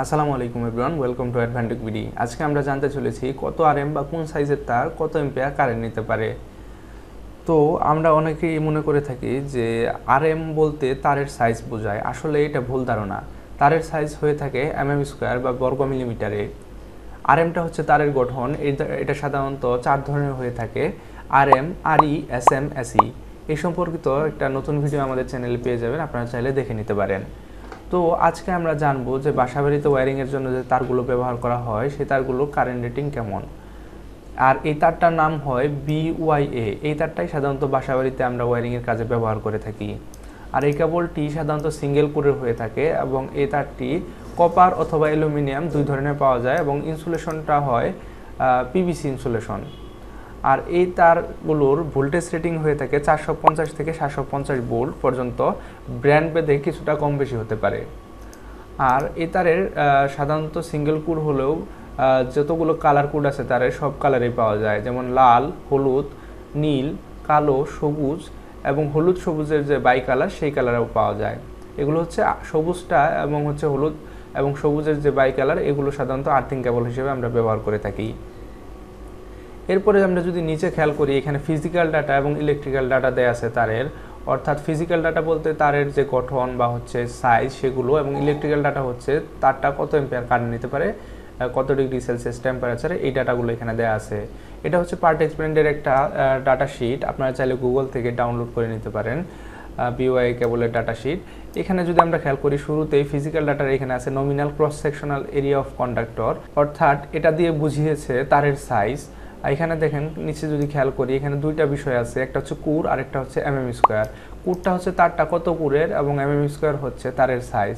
আসসালামু আলাইকুম everyone, welcome to অ্যাডভান্টেক BD. আজকে আমরা জানতে চলেছি কত আরএম বা কোন সাইজের তার কত এম্পিয়ার কারেন্ট নিতে পারে। তো আমরা অনেকেই মনে করে থাকি যে আরএম বলতে তারের সাইজ বোঝায়। আসলে এটা ভুল ধারণা। তারের সাইজ হয়ে থাকে mm² বা বর্গ মিলিমিটারে। আরএমটা হচ্ছে তারের গঠন। এটা সাধারণত 4 ধরনের হয়ে থাকে: আরএম, আরই, এসএম, এসই। এই সম্পর্কিত একটা নতুন ভিডিও আমাদের চ্যানেলে পেয়ে যাবেন, আপনারা চাইলে দেখে নিতে পারেন। তো আজকে আমরা জানবো যে বাসাবাড়িতে ওয়্যারিংয়ের জন্য যে তারগুলো ব্যবহার করা হয় সেই তারগুলোর কারেন্ট রেটিং কেমন। আর এই তারটার নাম হয় BYA। এই তারটাই সাধারণত বাসাবাড়িতে আমরা ওয়্যারিংয়ের কাজে ব্যবহার করে থাকি। আর এই কেবলটি সাধারণত সিঙ্গেল কোরের হয়ে থাকে এবং এই তারটি কপার অথবা অ্যালুমিনিয়াম দুই ধরনের পাওয়া যায় এবং ইনসুলেশনটা হয় PVC ইনসুলেশন। আর এই তারগুলোর ভোল্টেজ রেটিং হয়ে থাকে 450 থেকে 750 ভোল্ট পর্যন্ত। ব্র্যান্ড ভেদে কিছুটা কম বেশি হতে পারে। আর এই তারের সাধারণত সিঙ্গেল কোর হলেও যতগুলো কালার কোড আছে তারের সব কালারেই পাওয়া যায়, যেমন লাল, হলুদ, নীল, কালো, সবুজ এবং হলুদ সবুজের যে বাই কালার সেই কালারেও পাওয়া যায়। এগুলো হচ্ছে সবুজটা এবং হচ্ছে হলুদ এবং সবুজের যে বাই কালার, এগুলো সাধারণত আর্থিং কেবল হিসেবে আমরা ব্যবহার করে থাকি। এরপরে আমরা যদি নিচে খেয়াল করি, এখানে ফিজিক্যাল ডাটা এবং ইলেকট্রিক্যাল ডাটা দেয়া আছে তারের। অর্থাৎ ফিজিক্যাল ডাটা বলতে তারের যে গঠন বা হচ্ছে সাইজ সেগুলো, এবং ইলেকট্রিক্যাল ডাটা হচ্ছে তারটা কত এম্পিয়ার কারেন্ট নিতে পারে, কত ডিগ্রি সেলসিয়াস টেম্পারেচারে, এই ডাটাগুলো এখানে দেওয়া আছে। এটা হচ্ছে পার্ট এক্সপেরিমেন্টের একটা ডাটা শিট। আপনারা চাইলে গুগল থেকে ডাউনলোড করে নিতে পারেন BYA কেবলের ডাটা শিট। এখানে যদি আমরা খেয়াল করি, শুরুতেই ফিজিক্যাল ডাটার এখানে আছে nominal cross sectional area of conductor, অর্থাৎ এটা দিয়ে বুঝিয়েছে তারের সাইজ। এখানে দেখেন নিচে যদি খেয়াল করি, এখানে দুইটা বিষয় আছে, একটা হচ্ছে কুর আর একটা হচ্ছে mm²। কুরটা হচ্ছে তারটা কত কুরের এবং mm² হচ্ছে তারের সাইজ।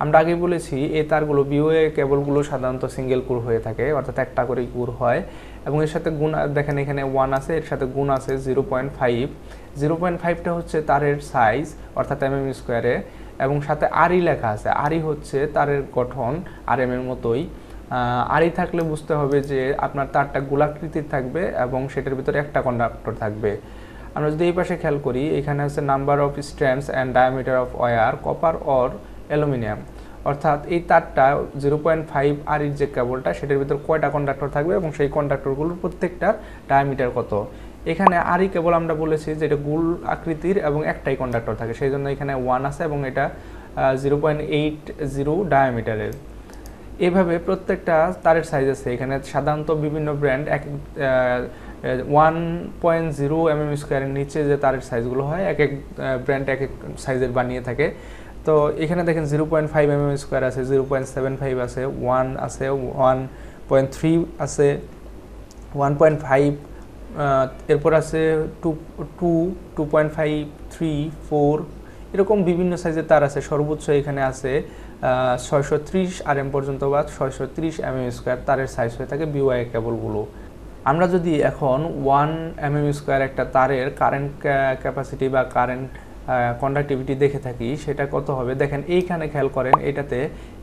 আমরা আগে বলেছি এই তারগুলো BYA কেবলগুলো সাধারণত সিঙ্গেল কুর হয়ে থাকে, অর্থাৎ একটা করে কুর হয় এবং এর সাথে গুণ দেখেন এখানে 1 আছে, এর সাথে গুণ আছে 0.5। 0.5টা হচ্ছে তারের সাইজ অর্থাৎ mm²-এ, এবং সাথে আরই লেখা আছে। আরই হচ্ছে তারের গঠন RM এর মতোই। আরই থাকলে বুঝতে হবে যে আপনার তারটা গোলাকৃতির থাকবে এবং সেটার ভিতরে একটা কন্ডাক্টর থাকবে। আমরা যদি এই পাশে খেয়াল করি, এখানে আছে number of strands and diameter of wire, copper or aluminium. অর্থাৎ এই তারটা 0.5 আরইর যে কেবলটা সেটার ভিতর কয়টা কন্ডাক্টর থাকবে এবং সেই কন্ডাক্টরগুলোর প্রত্যেকটার ডায়ামিটার কত। এখানে আরই কেবল আমরা বলেছি যে এটা গোল আকৃতির এবং একটাই কন্ডাক্টর থাকে, সেই জন্য এখানে 1 আছে এবং এটা 0.80 ডায়ামিটারের। এভাবে প্রত্যেকটা তারের সাইজ আছে। এখানে সাধারণত বিভিন্ন ব্র্যান্ড 1.0 mm² এর নিচে যে তারের সাইজগুলো হয়, এক এক ব্র্যান্ড এক এক সাইজের বানিয়ে থাকে। তো এখানে দেখেন 0.5 mm² আছে, 0.75 আছে, 1 আছে, 1.3 আছে, 1.5, এরপর আছে 2.5, 3, 4, এরকম বিভিন্ন সাইজের তার আছে। সর্বোচ্চ এখানে আছে 630 RM পর্যন্ত বা 630 mm² তারের সাইজ হয়ে থাকে BYA কেবলগুলো। আমরা যদি এখন 1 mm² একটা তারের কারেন্ট ক্যাপাসিটি বা কারেন্ট কন্ডাক্টিভিটি দেখে থাকি, সেটা কত হবে দেখেন। এইখানে খেয়াল করেন,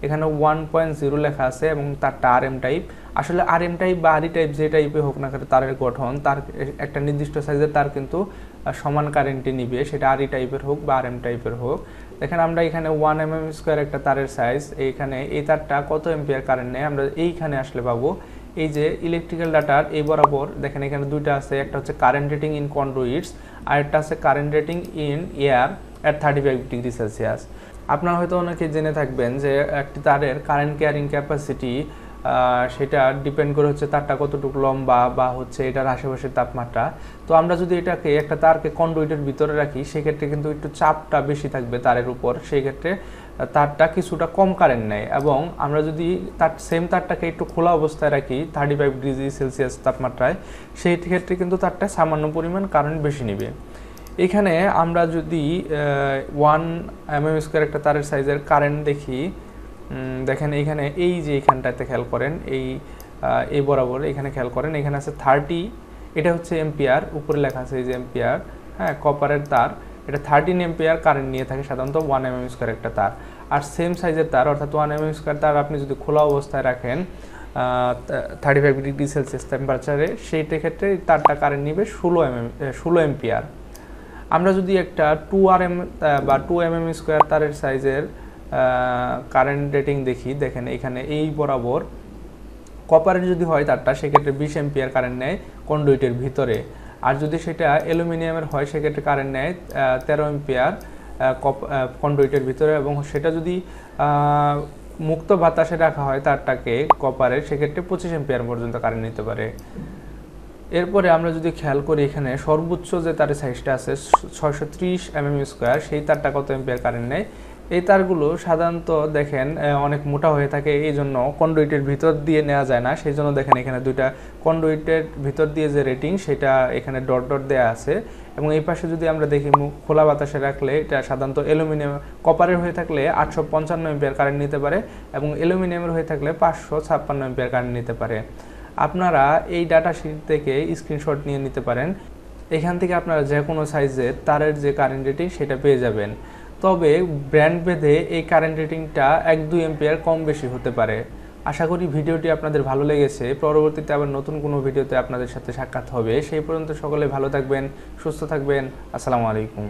এখানে 1.0 লেখা আছে এবং তারটা RM টাইপ। আসলে RM টাইপ বা আরই টাইপ যে টাইপে হোক না কেন, তারের গঠন তার একটা নির্দিষ্ট সাইজের তার কিন্তু সমান কারেন্টে নিবে, সেটা আরই টাইপের হোক বা RM টাইপের হোক। দেখেন আমরা এখানে 1 mm² একটা তারের সাইজ, এইখানে এই তারটা কত এম্পিয়ার কারেন্ট নেয় আমরা এইখানে আসলে পাবো। এই যে ইলেকট্রিক্যাল ডাটার এই বরাবর দেখেন এখানে দুইটা আছে, একটা হচ্ছে কারেন্ট রেটিং ইন কন্ডুইটস আর একটা আছে current rating in air at 35 degree Celsius. আপনারা হয়তো অনেকে জেনে থাকবেন যে একটি তারের কারেন্ট ক্যারিং ক্যাপাসিটি সেটা ডিপেন্ড করে হচ্ছে তারটা কতটুকু লম্বা বা হচ্ছে এটার আশেপাশের তাপমাত্রা। তো আমরা যদি এটাকে একটা তারকে কন্ডুইটের ভিতরে রাখি, সেক্ষেত্রে কিন্তু একটু চাপটা বেশি থাকবে তারের উপর, সেই ক্ষেত্রে তারটা কিছুটা কম কারেন্ট নেয়। এবং আমরা যদি তার সেম তারটাকে একটু খোলা অবস্থায় রাখি 35 ডিগ্রি সেলসিয়াস তাপমাত্রায়, সেই ক্ষেত্রে কিন্তু তারটা সামান্য পরিমাণ কারেন্ট বেশি নেবে। এখানে আমরা যদি 1 mm² একটা তারের সাইজের কারেন্ট দেখি, দেখেন এইখানে এই যে এইখানটাতে খেয়াল করেন, এই বরাবর এখানে খেয়াল করেন, এখানে আছে 30, এটা হচ্ছে এম্পিয়ার, উপরে লেখা আছে এই যে এম্পিয়ার, হ্যাঁ, কপারের তার। এটা 13 এম্পিয়ার কারেন্ট নিয়ে থাকে সাধারণত 1 mm² একটা তার। আর সেম সাইজের তার অর্থাৎ 1 mm² তার আপনি যদি খোলা অবস্থায় রাখেন 35 ডিগ্রি সেলসিয়াস টেম্পারেচারে, সেইটা ক্ষেত্রে তারটা কারেন্ট নিবে 16 এম্পিয়ার। আমরা যদি একটা 2 RM বা 2 mm² তারের সাইজের কারেন্ট রেটিং দেখি, দেখেন এখানে এই বরাবর কপারের যদি হয় তারটা, সেক্ষেত্রে 20 এম্পিয়ার কারেন্ট নেয় কন্ডুইটের ভিতরে। আর যদি সেটা অ্যালুমিনিয়ামের হয় সেক্ষেত্রে কারেন্ট নেয় 13 এম্পিয়ার কন্ডুইটের ভিতরে, এবং সেটা যদি মুক্ত বাতাসে রাখা হয় তারটাকে কপারের, সেক্ষেত্রে 25 এম্পিয়ার পর্যন্ত কারেন্ট নিতে পারে। এরপরে আমরা যদি খেয়াল করি এখানে সর্বোচ্চ যে তারের সাইজটা আছে 630 mm², সেই তারটা কত এম্পিয়ার কারেন্ট নেয়। এই তারগুলো সাধারণত দেখেন অনেক মোটা হয়ে থাকে, এই জন্য কন্ডুইটের ভিতর দিয়ে নেওয়া যায় না। সেই জন্য দেখেন এখানে দুইটা কন্ডুইটের ভিতর দিয়ে যে রেটিং সেটা এখানে ডট ডট দেওয়া আছে। এবং এই পাশে যদি আমরা দেখি খোলা বাতাসে রাখলে এটা সাধারণত অ্যালুমিনিয়াম, কপারের হয়ে থাকলে 855 এম্পিয়ার কারেন্ট নিতে পারে, এবং অ্যালুমিনিয়ামের হয়ে থাকলে 556 এম্পিয়ার কারেন্ট নিতে পারে। আপনারা এই ডাটা শিট থেকে স্ক্রিনশট নিয়ে নিতে পারেন। এখান থেকে আপনারা যে কোনো সাইজের তারের যে কারেন্ট রেটিং সেটা পেয়ে যাবেন। তবে ব্র্যান্ড ভেদে এই কারেন্ট রেটিংটা 1-2 এম্পিয়ার কম বেশি হতে পারে। আশা করি ভিডিওটি আপনাদের ভালো লেগেছে। পরবর্তীতে আবার নতুন কোনো ভিডিওতে আপনাদের সাথে সাক্ষাৎ হবে। সেই পর্যন্ত সকলে ভালো থাকবেন, সুস্থ থাকবেন। আসসালামু আলাইকুম।